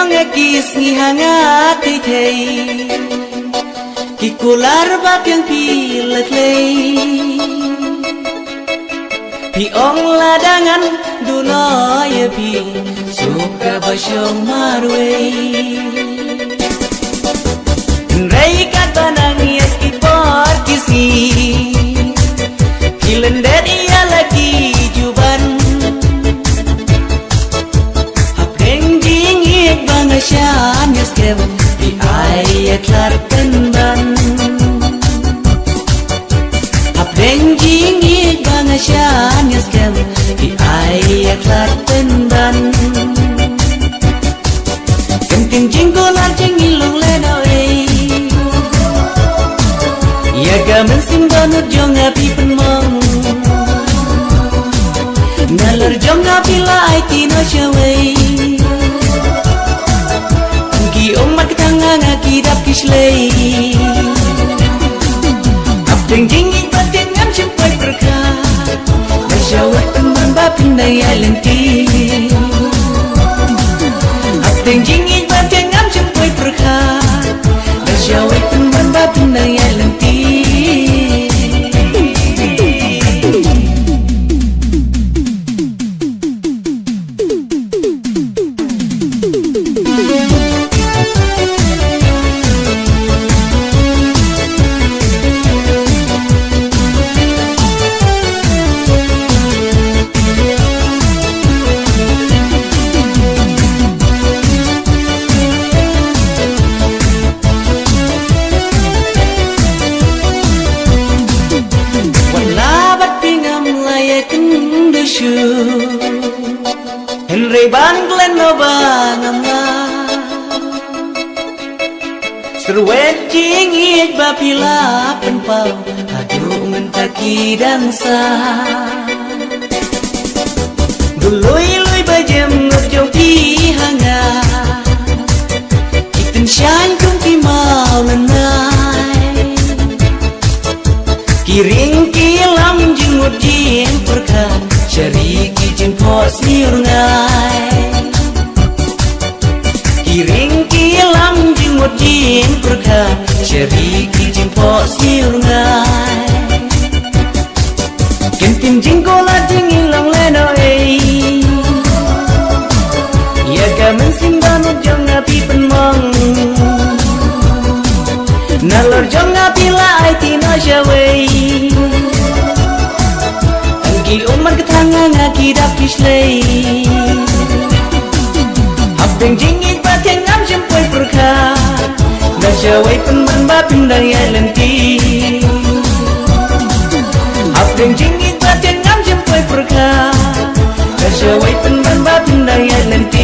kis ngi hangat thei ki kular ba piang pi letlei pi ong ladangan duno ye pi suka basyong marwei rei kat banang ye ki por kisi kilendet ia lagi juban Bangasyan yaskev di ay klar tendan Aprenjing ik bangasyan yaskev di ay klar tendan Kenting jinggolar jingilong leno Ya gamen simbanut jong api penmong Nalar jong api la ay tino syawai Umat ketangga ngakidap kislei Abdeng jinging batin ngam sempai berkah Nasyawat teman bapin daya lenti Abdeng jinging batin ngam sempai berkah Nasyawat teman bapin daya lenti Henry ban Glen no bangamna Serwet jing ik bapila penpau Aduh mentaki dansa Dului bajem ngerjong pi hanga Kitin syan kung ki mau lenai Kiring kilam jengut jing perkan Syariki jeng pos nirngai Kiring kilam jeng mut jeng perkan Syariki jeng pos nirngai Kentim jeng kola jeng ilang leno Ya gamen simbanut jong api penmong Nalor jong api la ay tino syawai Umat ketangga ngakidap kislei Abdeng jingik bateng ngam jempoi berkah Nasyawai teman bapin daya lenti Abdeng jingik bateng ngam jempoi berkah Nasyawai teman bapin daya lenti